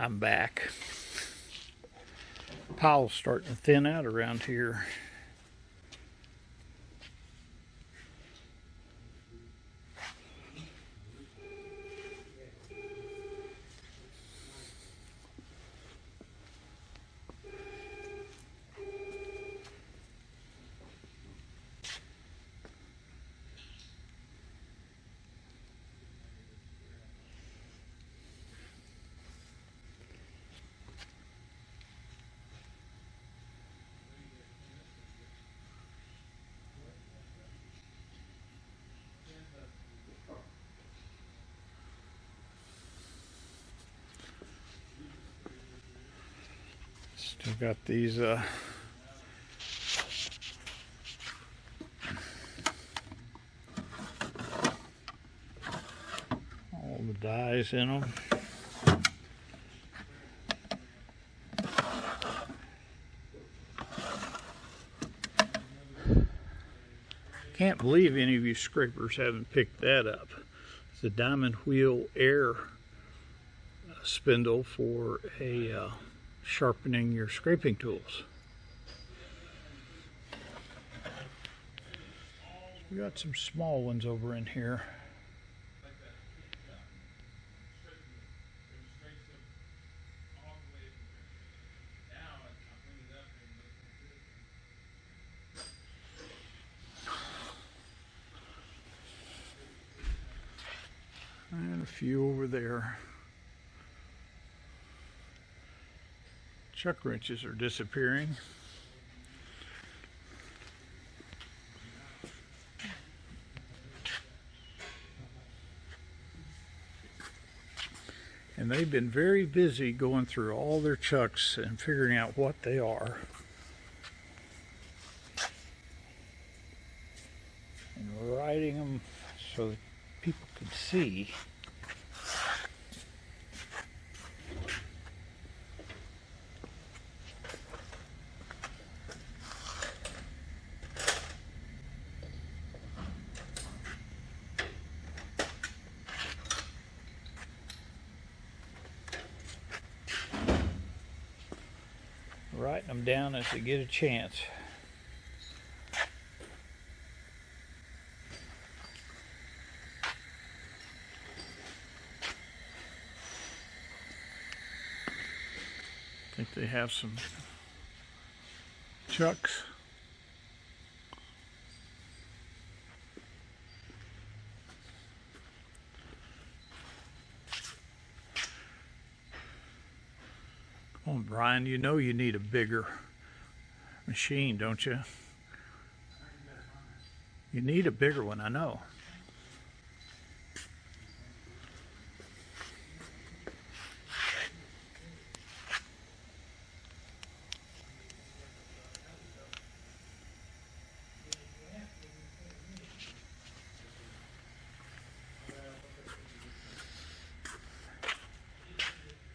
I'm back. Pile's starting to thin out around here. Still got these all the dyes in them. Can't believe any of you scrapers haven't picked that up. It's a diamond wheel air spindle for a sharpening your scraping tools. We got some small ones over in here. And a few over there. Chuck wrenches are disappearing. And they've been very busy going through all their chucks and figuring out what they are. And writing them so that people can see. Writing them down as they get a chance. I think they have some chucks. Come on, Brian, you know you need a bigger machine, don't you? You need a bigger one, I know.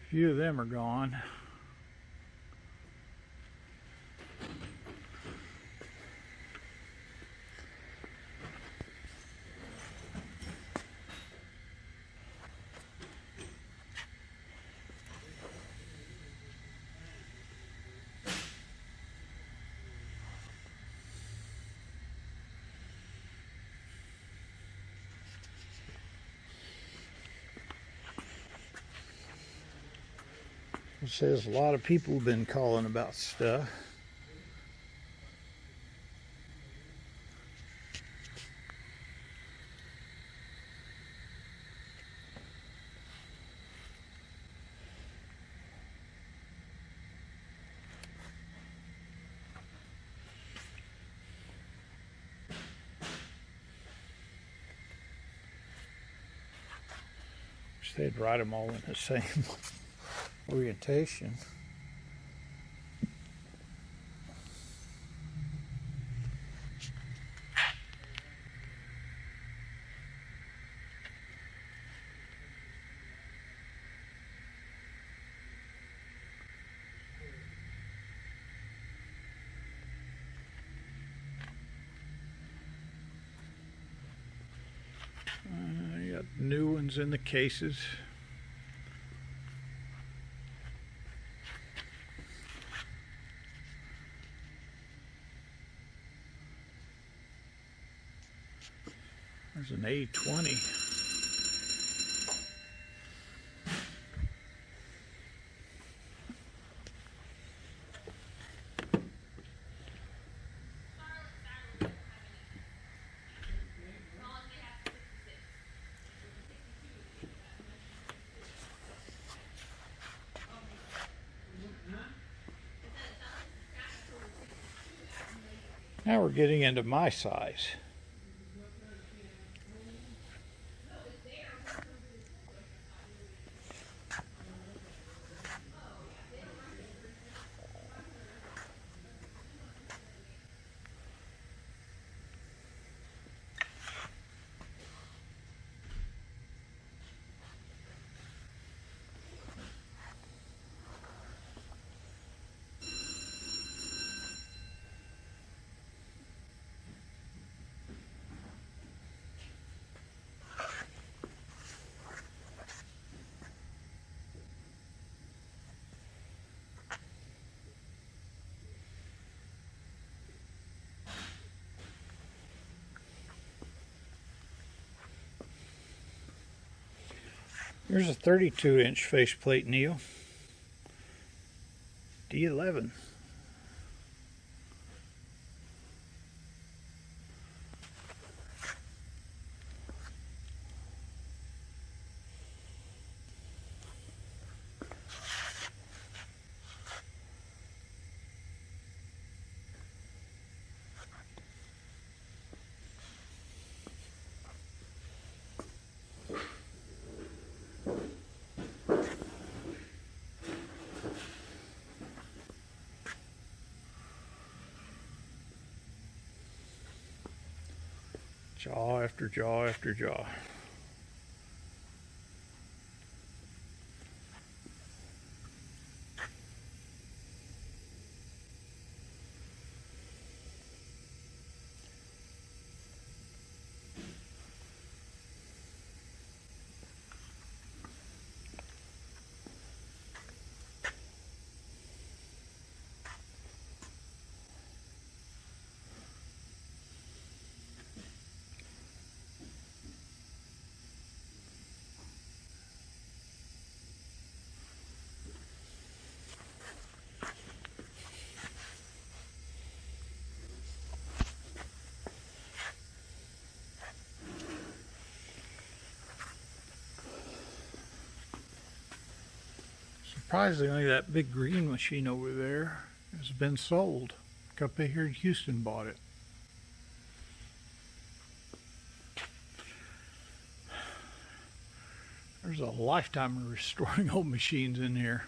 A few of them are gone. It says a lot of people have been calling about stuff. Wish they'd write them all in the same orientation. You got new ones in the cases. There's an A20. Now we're getting into my size. Here's a 32-inch faceplate Neil. D11. Jaw after jaw after jaw. Surprisingly, that big green machine over there has been sold. A company here in Houston bought it. There's a lifetime of restoring old machines in here.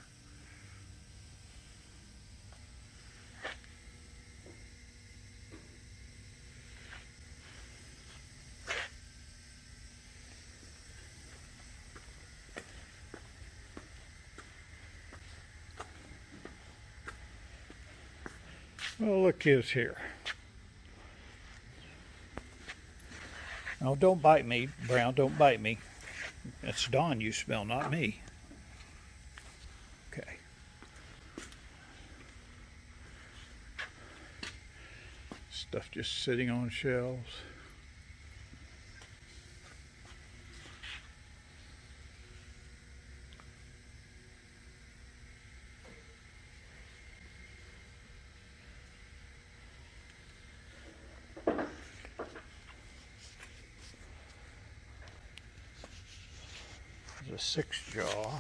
Well, look who's here. Oh, don't bite me, Brown, don't bite me. That's Dawn you smell, not me. Okay. Stuff just sitting on shelves. There's a 6-jaw.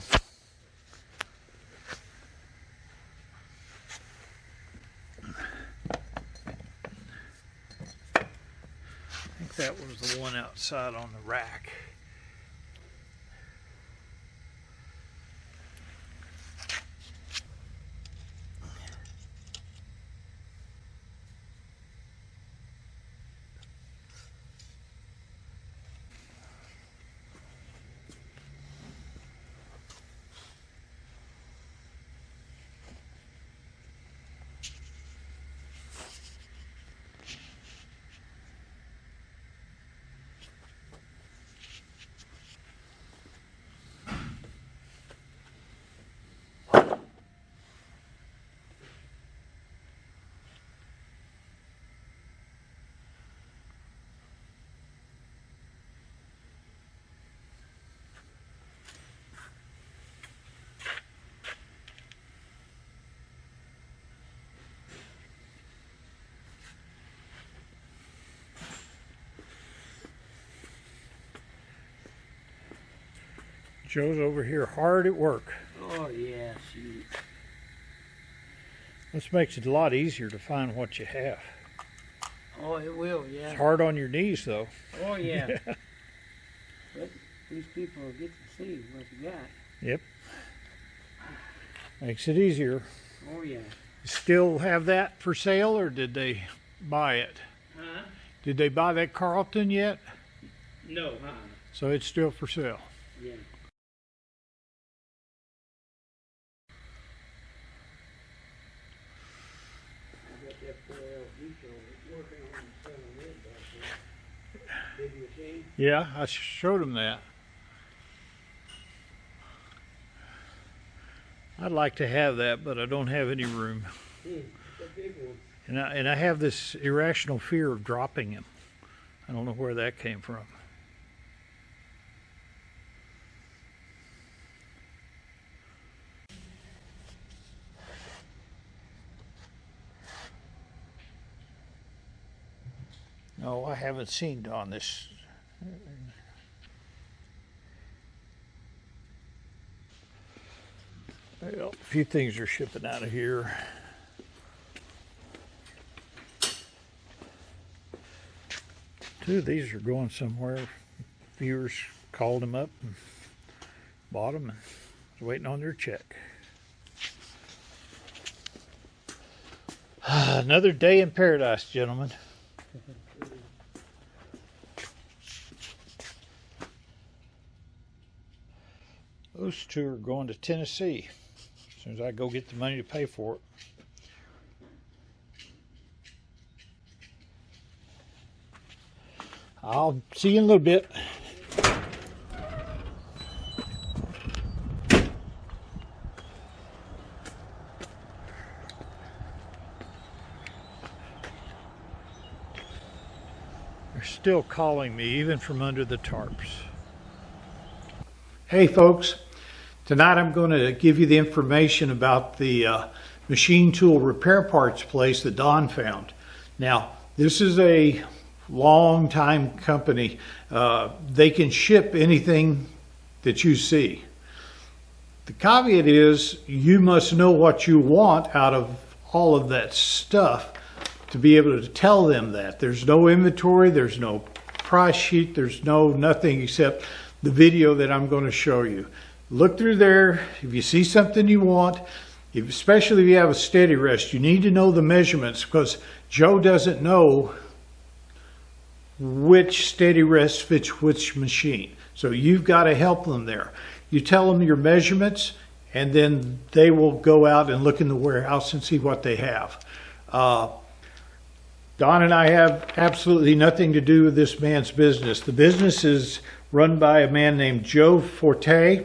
I think that was the one outside on the rack. Joe's over here hard at work. Oh yeah, shoot. This makes it a lot easier to find what you have. Oh, it will, yeah. It's hard on your knees, though. Oh yeah. But these people will get to see what you got. Yep. Makes it easier. Oh yeah. You still have that for sale, or did they buy it? Huh? Did they buy that Carlton yet? No, So it's still for sale. Yeah. I got that 4LG working on the 7 wood back there. Did you see? Yeah, I showed them that. I'd like to have that, but I don't have any room. It's a big one. And I have this irrational fear of dropping him. I don't know where that came from. No, I haven't seen Don this. Well, a few things are shipping out of here. Two of these are going somewhere. Viewers called them up and bought them and was waiting on their check. Another day in paradise, gentlemen. Those two are going to Tennessee as soon as I go get the money to pay for it. I'll see you in a little bit. They're still calling me, even from under the tarps. Hey folks, tonight I'm going to give you the information about the machine tool repair parts place that Don found. Now, this is a long time company. They can ship anything that you see. The caveat is you must know what you want out of all of that stuff to be able to tell them that. There's no inventory, there's no price sheet, there's nothing except the video that I'm going to show you. Look through there. If you see something you want, especially if you have a steady rest, you need to know the measurements, because Joe doesn't know which steady rest fits which machine. So you've got to help them there. You tell them your measurements, and then they will go out and look in the warehouse and see what they have. Don and I have absolutely nothing to do with this man's business. The business is run by a man named Joe Forte.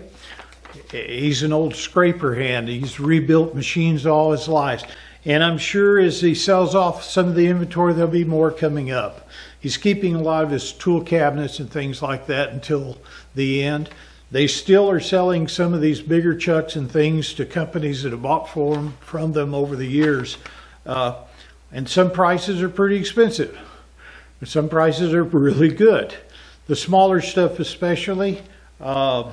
He's an old scraper hand. He's rebuilt machines all his life. And I'm sure as he sells off some of the inventory, there'll be more coming up. He's keeping a lot of his tool cabinets and things like that until the end. They still are selling some of these bigger chucks and things to companies that have bought from them over the years. And some prices are pretty expensive. Some prices are really good. The smaller stuff especially, I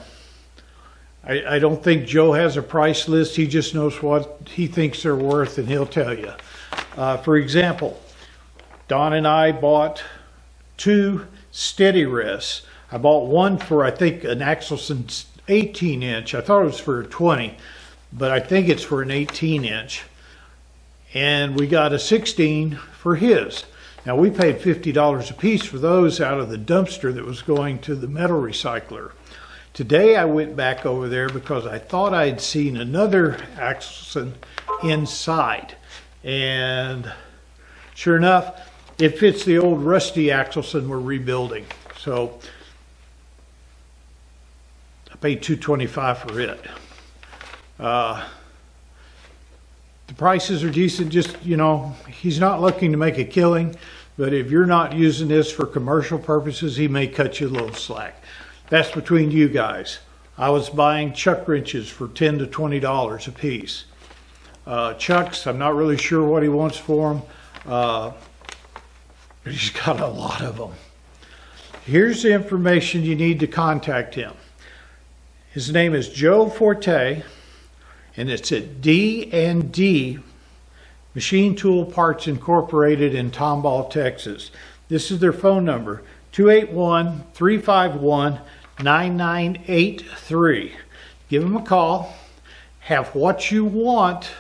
don't think Joe has a price list. He just knows what he thinks they're worth, and he'll tell you. For example, Don and I bought 2 steady rests. I bought one for, I think, an Axelson 18-inch. I thought it was for a 20, but I think it's for an 18-inch. And we got a 16 for his. Now, we paid $50 a piece for those out of the dumpster that was going to the metal recycler. Today I went back over there because I thought I'd seen another Axelson inside. And sure enough, it fits the old rusty Axelson we're rebuilding. So I paid $225 for it. The prices are decent. Just, you know, he's not looking to make a killing, but if you're not using this for commercial purposes, he may cut you a little slack. That's between you guys. I was buying chuck wrenches for $10 to $20 a piece. Chucks, I'm not really sure what he wants for them. But he's got a lot of them. Here's the information you need to contact him. His name is Joe Forte, and it's at D&D Machine Tool Parts Incorporated in Tomball, Texas. This is their phone number, 281-351-9983. Give them a call. Have what you want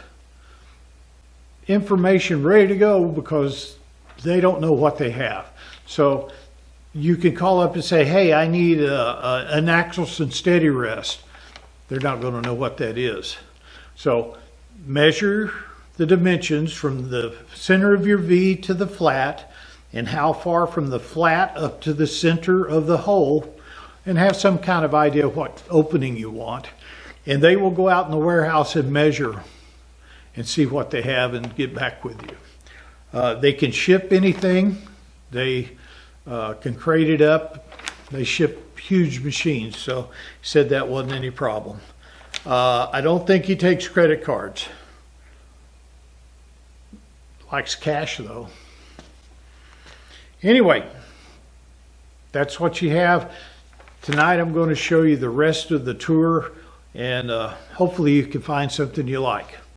information ready to go, because they don't know what they have. So you can call up and say, hey, I need an Axelson steady rest. They're not going to know what that is. So measure the dimensions from the center of your V to the flat, and how far from the flat up to the center of the hole, and have some kind of idea what opening you want. And they will go out in the warehouse and measure and see what they have and get back with you. They can ship anything. They can crate it up. They ship huge machines, so he said that wasn't any problem. I don't think he takes credit cards. Likes cash though. Anyway, that's what you have. Tonight I'm going to show you the rest of the tour, and hopefully you can find something you like.